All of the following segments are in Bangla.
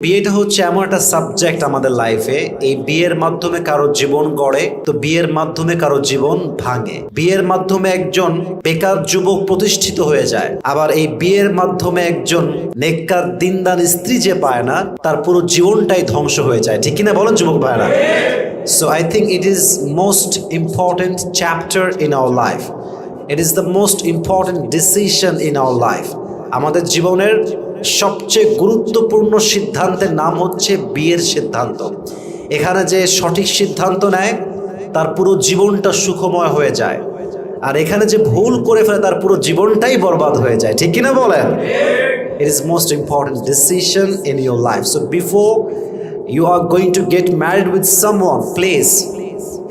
বিয়েটা হচ্ছে এমন একটা সাবজেক্ট আমাদের লাইফে। এই বিয়ের মাধ্যমে কারো জীবন গড়ে, তো বিয়ের মাধ্যমে কারো জীবন ভাঙে। বিয়ের মাধ্যমে একজন বেকার যুবক প্রতিষ্ঠিত হয়ে যায়, আবার এই বিয়ের মাধ্যমে একজন নেককার দিনদার স্ত্রী যে পায় না, তার পুরো জীবনটাই ধ্বংস হয়ে যায়। ঠিক কিনা বলেন যুবক ভাইরা? So I think it is most important chapter in our life. It is the most important decision in our life. আমাদের জীবনের সবচেয়ে গুরুত্বপূর্ণ সিদ্ধান্তের নাম হচ্ছে বিয়ের সিদ্ধান্ত। এখানে যে সঠিক সিদ্ধান্ত নেয় তার পুরো জীবনটা সুখময় হয়ে যায়, আর এখানে যে ভুল করে ফেলে তার পুরো জীবনটাই বরবাদ হয়ে যায়। ঠিক কিনা বলেন? It is most important decision in your life. So before you are going to get married with someone, please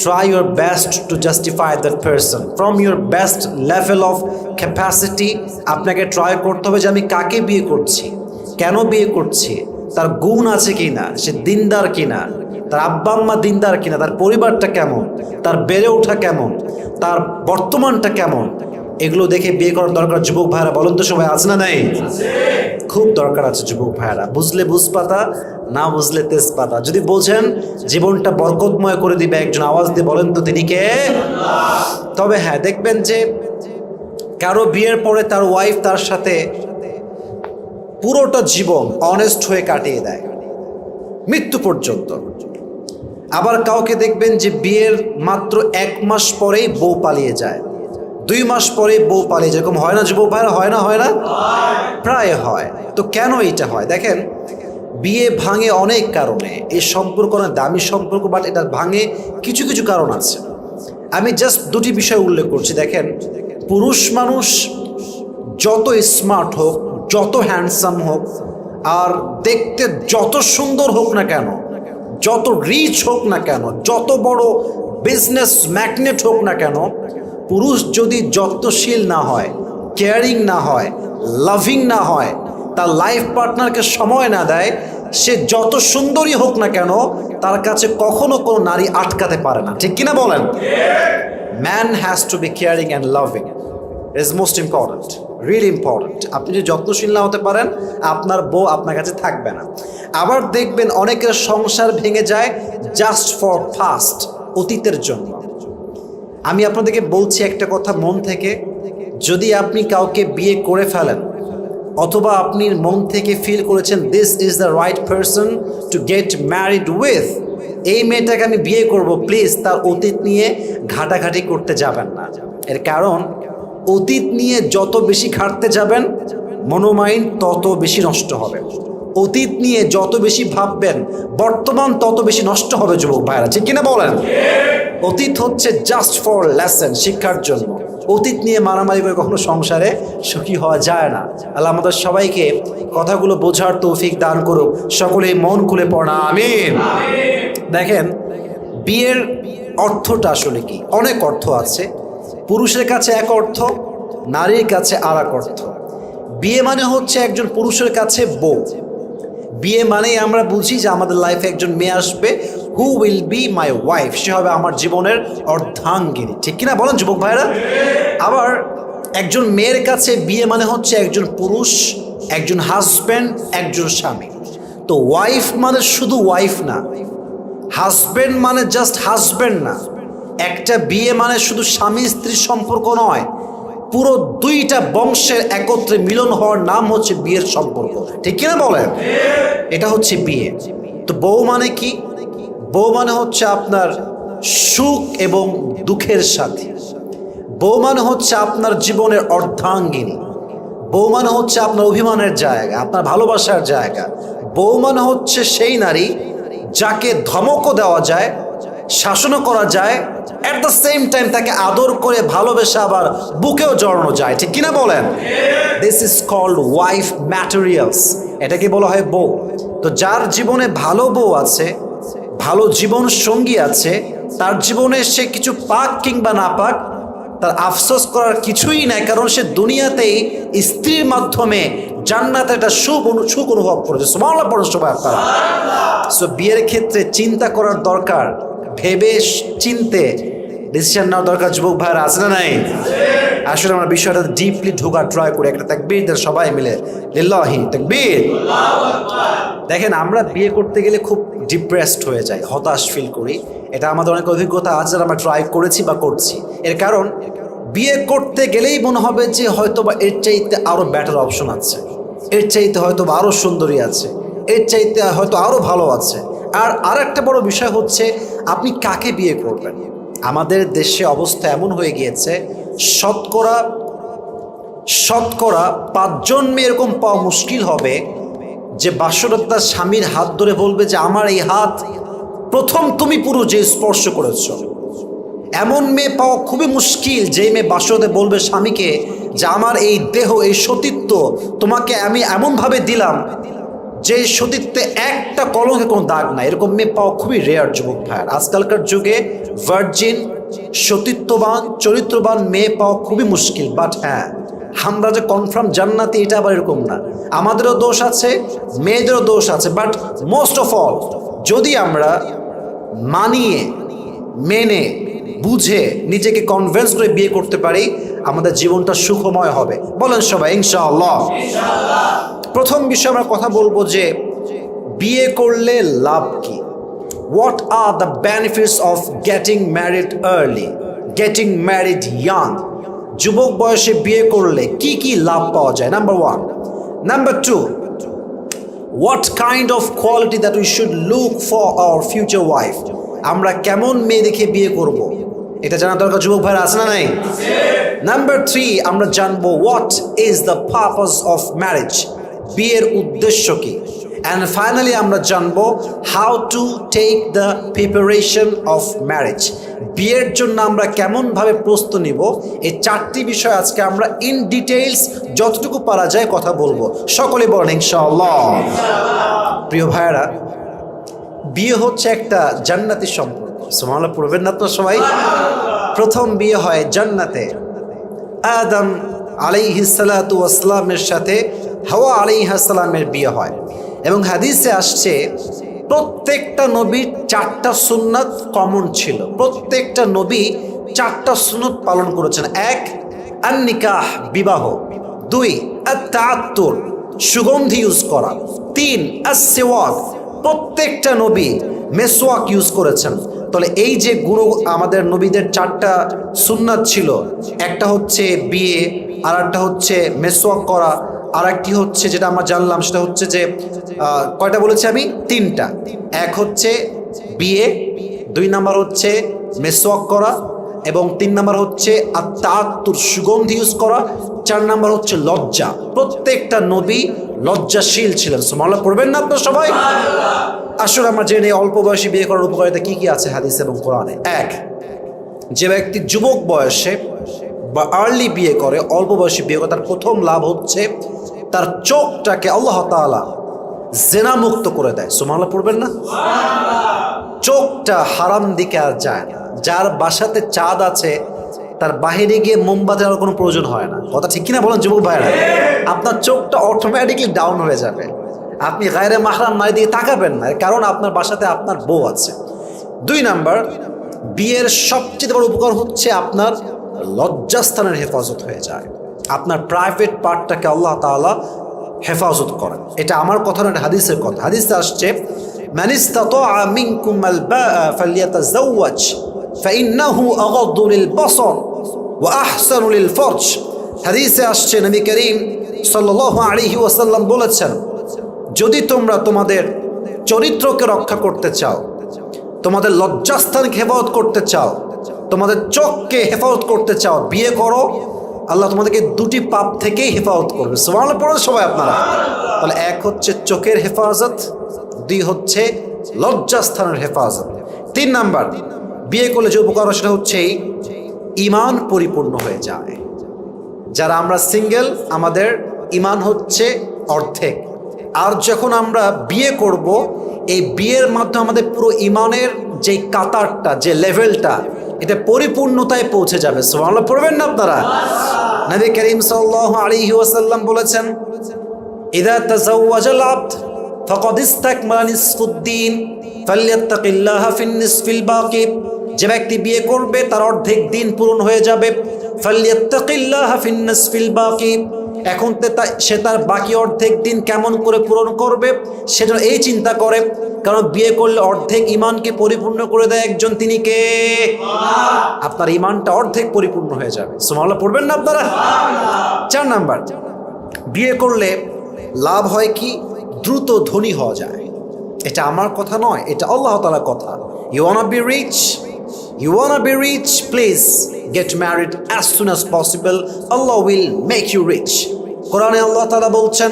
try your best to justify that person from your best level of capacity. আপনাকে ট্রাই করতে হবে যে আমি কাকে বিয়ে করছি, কেন বিয়ে করছি, তার গুণ আছে কিনা, সে দিনদার কিনা, তার আব্বা আম্মা দিনদার কিনা, তার পরিবারটা কেমন, তার বেড়ে ওঠা কেমন, তার বর্তমানটা কেমন, এগুলো দেখে বিয়ে করার দরকার। যুবক ভাইরা বলেন তো, সবাই আছে না নাই? খুব দরকার আছে যুবক ভাইরা। বুঝলে বুঝপাতা, না বুঝলে তেজপাতা। যদি বোঝেন জীবনটা বরকতময় করে দিবে একজন, আওয়াজ দিয়ে বলেন তো তিনি কে? তবে হ্যাঁ, দেখবেন যে কারো বিয়ের পরে তার ওয়াইফ তার সাথে পুরোটা জীবন অনেস্ট হয়ে কাটিয়ে দেয়, মৃত্যু পর্যন্ত। আবার কাউকে দেখবেন যে বিয়ের মাত্র 1 মাস পরেই বউ পালিয়ে যায়, 2 মাস পরে বউ পালিয়ে যায়। এরকম হয় না যুবক ভাইরা? হয় না? হয় না? প্রায় হয়। তো কেন এটা হয়? দেখেন, বিয়ে ভাঙে অনেক কারণে। এই সম্পর্ক অনেক দামি সম্পর্ক, বাট এটা ভাঙে কিছু কিছু কারণ আছে। আমি জাস্ট 2টি বিষয় উল্লেখ করছি। দেখেন, পুরুষ মানুষ যত স্মার্ট হোক, যত হ্যান্ডসাম হোক, আর দেখতে যত সুন্দর হোক না কেন, যত রিচ হোক না কেন, যত বড় বিজনেস ম্যাগনেট হোক না কেন, পুরুষ যদি যত্নশীল না হয়, কেয়ারিং না হয়, লাভিং না হয়, তার লাইফ পার্টনারকে সময় না দেয়, সে যত সুন্দরী হোক না কেন, তার কাছে কখনো কোনো নারী আটকাতে পারে না। ঠিক কিনা বলেন? Man has to be caring and loving. It is most important, really important. আপনি যদি যত্নশীল না হতে পারেন, আপনার বউ আপনার কাছে থাকবে না। আবার দেখবেন অনেকের সংসার ভেঙে যায় জাস্ট ফর ফাস্ট, অতীতের জন্য। আমি আপনাদেরকে বলছি একটা কথা মন থেকে, যদি আপনি কাউকে বিয়ে করে ফেলেন, অথবা আপনি মন থেকে ফিল করেছেন this is the right person to get married with, এই মেয়েটাকে আমি বিয়ে করব, প্লিজ তার অতীত নিয়ে ঘাটাঘাটি করতে যাবেন না। এর কারণ, অতীত নিয়ে যত বেশি ঘাটতে যাবেন, মনোমাইন্ড তত বেশি নষ্ট হবে। অতীত নিয়ে যত বেশি ভাববেন, বর্তমান তত বেশি নষ্ট হবে যুবক ভাইরা। ঠিক কিনা বলেন? অতীত হচ্ছে জাস্ট ফর লেসন, শিক্ষার জন্য। অতীত নিয়ে মারামারি করে কখনো সংসারে সুখী হওয়া যায় না। আল্লাহ আমাদের সবাইকে কথাগুলো বোঝার তৌফিক দান করুক। সকলেই মন খুলে পড়া আমিন। দেখেন, বিয়ের অর্থটা আসলে কি? অনেক অর্থ আছে। পুরুষের কাছে এক অর্থ, নারীর কাছে আর এক অর্থ। বিয়ে মানে হচ্ছে একজন পুরুষের কাছে বউ। বিয়ে মানেই আমরা বুঝি যে আমাদের লাইফে একজন মেয়ে আসবে, who will be my wife, সে হবে আমার জীবনের অর্ধাঙ্গিনী। ঠিক কিনা বলেন যুবক ভাইরা? আবার একজন মেয়ের কাছে বিয়ে মানে হচ্ছে একজন পুরুষ, একজন হাজব্যান্ড, একজন স্বামী। তো ওয়াইফ মানে শুধু ওয়াইফ না, হাজব্যান্ড মানে জাস্ট হাজব্যান্ড না, একটা বিয়ে মানে শুধু স্বামী স্ত্রীর সম্পর্ক নয়, পুরো 2টা বংশের একত্রে মিলন হওয়ার নাম হচ্ছে বিয়ের সম্পর্ক। ঠিক কিনা বলেন? এটা হচ্ছে বিয়ে। তো বউ মানে কি? বউ মানে হচ্ছে আপনার সুখ এবং দুঃখের সাথী। বউ মানে হচ্ছে আপনার জীবনের অর্ধাঙ্গিনী। বউ মানে হচ্ছে আপনার অভিমানের জায়গা, আপনার ভালোবাসার জায়গা। বউ মানে হচ্ছে সেই নারী যাকে ধমকও দেওয়া যায়, শাসনও করা যায়, অ্যাট দ্য সেম টাইম তাকে আদর করে ভালোবেসে আবার বুকেও জড়ানো যায়। ঠিক কিনা বলেন? This is called wife materials. এটাকে বলা হয় বউ। তো যার জীবনে ভালো বউ আছে, ভালো জীবন সঙ্গী আছে, তার জীবনে সে কিছু পাক কিংবা না পাক, তার আফসোস করার কিছুই নাই, কারণ সে দুনিয়াতেই স্ত্রীর মাধ্যমে জান্নাতে একটা সুখ অনুভব করেছে। সুবহানাল্লাহ পড়ুন সবাই আপনারা। সো বিয়ের ক্ষেত্রে চিন্তা করার দরকার, ভেবে চিনতে ডিসিশন নেওয়ার দরকার। যুবক ভাইরা আছে না নাই? আসলে আমরা বিষয়টা ডিপলি ঢোকার ট্রাই করি। একটা তাকবীর দেন সবাই মিলে, লিল্লাহি তাকবীর। দেখেন, আমরা বিয়ে করতে গেলে খুব ডিপ্রেসড হয়ে যাই, হতাশ ফিল করি। এটা আমাদের অনেক অভিজ্ঞতা আছে, যারা আমরা ট্রাই করেছি বা করছি। এর কারণ বিয়ে করতে গেলেই মনে হবে যে হয়তো বা এর চাইতে আরো বেটার অপশন আছে, এর চাইতে হয়তো বা আরো সুন্দরী আছে, এর চাইতে হয়তো আরো ভালো আছে। আর একটা বড় বিষয় হচ্ছে আপনি কাকে বিয়ে করবেন। আমাদের দেশে অবস্থা এমন হয়ে গিয়েছে, শতকরা 5জন মেয়ে এরকম পাওয়া মুশকিল হবে যে বাসরাত তার স্বামীর হাত ধরে বলবে যে আমার এই হাত প্রথম তুমি পুরো যে স্পর্শ করেছ। এমন মেয়ে পাওয়া খুবই মুশকিল যে মেয়ে বাসরাতে বলবে স্বামীকে যে আমার এই দেহ, এই সতীত্ব তোমাকে আমি এমনভাবে দিলাম যে সতীত্বে একটা কলঙ্কে কোনো দাগ নাই। এরকম মেয়ে পাওয়া খুবই রেয়ার যুবক ভাইয়ার। আজকালকার যুগে ভার্জিন, সতীত্ববান, চরিত্রবান মেয়ে পাওয়া খুবই মুশকিল। বাট হ্যাঁ, আমরা যে কনফার্ম জান্নাতি এটা আবার এরকম না। আমাদেরও দোষ আছে, মেয়েদেরও দোষ আছে। বাট মোস্ট অফ অল যদি আমরা মানিয়ে, মেনে, বুঝে, নিজেকে কনভিন্স করে বিয়ে করতে পারি, আমাদের জীবনটা সুখময় হবে। বলেন সবাই ইনশাআল্লাহ। প্রথম বিষয় আমরা কথা বলবো যে বিয়ে করলে লাভ কি। What are the benefits of getting married early, getting married young. যুবক বয়সে বিয়ে করলে কি কি লাভ পাওয়া যায়, number 1। Number 2, what kind of quality that we should look for our future wife. আমরা কেমন মেয়ে দেখে বিয়ে করব, এটা জানা দরকার যুবক ভাইরা, আছে না নাই? নাম্বার 3, আমরা জানবো what is the purpose of marriage, বিয়ের উদ্দেশ্য কি। অ্যান্ড ফাইনালি আমরা জানবো how to take the preparation of marriage, বিয়ের জন্য আমরা কেমনভাবে প্রস্তুতি নিব। এই 4টি বিষয় আজকে আমরা ইন ডিটেইলস যতটুকু পারা যায় কথা বলবো। সকলে বলেন ইনশাআল্লাহ। প্রিয় ভাইয়েরা, বিয়ে হচ্ছে একটা জান্নাতি সম্পর্ক। সুবহানাল্লাহ পড়বেন না তো সবাই? প্রথম বিয়ে হয় জান্নাতে। আদম আলাইহিস সালাতু ওয়াস সালামের সাথে হাওয়া আলাইহিস সালামের বিয়ে হয়। এবং হাদিসে আসছে প্রত্যেকটা নবীর 4টা সুন্নাত কমন ছিল। প্রত্যেকটা নবী 4টা সুন্নাত পালন করেছেন। 1, আন-নিকাহ, বিবাহ। 2, আত-তাআত্তুর, সুগন্ধি ইউজ করা। 3, আস-সিওয়াক, প্রত্যেকটা নবী মেসওয়াক ইউজ করেছেন। তাহলে এই যে গুণ আমাদের নবীদের 4টা সুন্নাত ছিল, একটা হচ্ছে বিয়ে, আর একটা হচ্ছে মেসওয়াক করা, আর একটি হচ্ছে যেটা আমরা জানলাম সেটা হচ্ছে যে কয়টা বলেছি আমি? 3টা। এক হচ্ছে বিয়ে, 2 নাম্বার হচ্ছে মেসওয়াক করা, এবং 3 নাম্বার হচ্ছে আত-তাআত্তুর, সুগন্ধি ইউজ করা। 4 নাম্বার হচ্ছে লজ্জা। প্রত্যেকটা নবী লজ্জাশীল ছিলেন। সুবহানাল্লাহ পড়বেন না আপনারা সবাই? আসলে আমরা জেনে অল্প বয়সে বিয়ে করার উপকারিতা কি কি আছে হাদিস এবং কোরআনে। 1, যে ব্যক্তি যুবক বয়সে বা আর্লি বিয়ে করে, অল্প বয়সে বিয়ে করে, তার প্রথম লাভ হচ্ছে তার চোখটাকে আল্লাহ তাআলা জেনা মুক্ত করে দেয়। সুবহানাল্লাহ পড়বেন না? চোখটা হারাম দিকে আর যায় না। যার বাসাতে চাঁদ আছে তার বাহিরে গিয়ে মোমবাতির আর কোনো প্রয়োজন হয় না। কথা ঠিক কিনা বলেন যুবক ভাইরা? আপনার চোখটা অটোমেটিকলি ডাউন হয়ে যাবে। আপনি গায়রে মাহরাম নারী দিকে তাকাবেন না, কারণ আপনার বাসাতে আপনার বউ আছে। 2 নাম্বার, বিয়ের সবচেয়ে বড় উপকার হচ্ছে আপনার লজ্জাস্থানের হেফাজত হয়ে যায়। আপনার প্রাইভেট পার্টটাকে আল্লাহ তাআলা হেফাজত করেন। এটা আমার কথা না, এটা হাদিসের কথা। হাদিসে আসছে মান ইসতাতাআ মিনকুমাল বাআ ফালইয়াতাযাওয়াজ ফাইন্নাহু আগাদ্দু লিল বাসার ওয়া আহসানু লিল ফারজ। হাদিসে আসছে নবী করিম সাল্লাল্লাহু আলাইহি ওয়াসাল্লাম বলেছেন, যদি তোমরা তোমাদের চরিত্রকে রক্ষা করতে চাও, তোমাদের লজ্জাস্থানকে হেফাজত করতে চাও, তোমাদের চোখকে হেফাজত করতে চাও, বিয়ে করো। আল্লাহ তোমাদেরকে 2টি পাপ থেকেই হেফাজত করবে। সুবহানাল্লাহ পড়েন সবাই আপনারা? তাহলে 1 হচ্ছে চোখের হেফাজত, 2 হচ্ছে লজ্জাস্থানের হেফাজত। 3 নাম্বার, বিয়ে করলে যে উপকার সেটা হচ্ছে ঈমান পরিপূর্ণ হয়ে যায়। যারা আমরা সিঙ্গেল, আমাদের ঈমান হচ্ছে অর্ধেক। আর যখন আমরা বিয়ে করব, এই বিয়ের মাধ্যমে আমাদের পুরো ঈমানের যে কাতারটা, যে লেভেলটা, এটা পরিপূর্ণতায় পৌঁছে যাবে। সুবহানাল্লাহ পড়বেন না আপনারা? নবী করিম সাল্লাল্লাহু আলাইহি ওয়াসাল্লাম বলেছেন, ইযা তাযাওয়াজাল আবদ ফাকাদ ইসতাকমালা নিসফুদ্দিন ফালইয়াত্তাকিল্লাহা ফিন নিসফিল বাকি। যে ব্যক্তি বিয়ে করবে তার অর্ধেক দিন পূরণ হয়ে যাবে। ফালইয়াত্তাকিল্লাহা ফিন-নাসফিল বাকি। এখন সে তার বাকি অর্ধেক দিন কেমন করে পূরণ করবে সেটা এই চিন্তা করে, কারণ বিয়ে করলে অর্ধেক ইমানকে পরিপূর্ণ করে দেয় একজন, তিনি কে? আপনার ইমানটা অর্ধেক পরিপূর্ণ হয়ে যাবে। সুবহানাল্লাহ পড়বেন না আপনারা? 4 নাম্বার, বিয়ে করলে লাভ হয় কি? দ্রুত ধনী হওয়া যায়। এটা আমার কথা নয়, এটা আল্লাহ তাআলার কথা। You wanna be rich, you wanna be rich, please get married as soon as possible. Allah will make you rich. কোরআনে আল্লাহ তাআলা বলছেন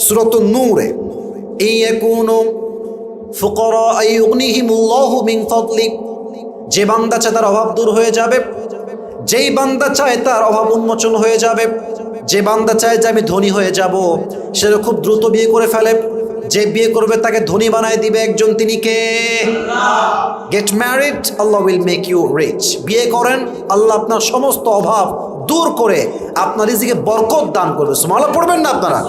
সূরাতুন নূরে, ইয়াকুনু ফুকারা আইয়ুগনিহিমুল্লাহু মিন ফাদলি। যে বান্দা চায় তার অভাব দূর হয়ে যাবে, যেই বান্দা চায় তার অভাব উন্মোচন হয়ে যাবে, যে বান্দা চায় যে আমি ধনী হয়ে যাব, সে খুব দ্রুত বিয়ে করে ফেলে। যে বিয়ে করবে তাকে ধনী বানায় দিবে একজন, তিনি কে? Get married, Allah will make you rich. বিয়ে করেন, আল্লাহ আপনার সমস্ত অভাব দূর করে আপনার রিজিকে বরকত দান করবে। সুবহানাল্লাহ পড়বেন না আপনারা?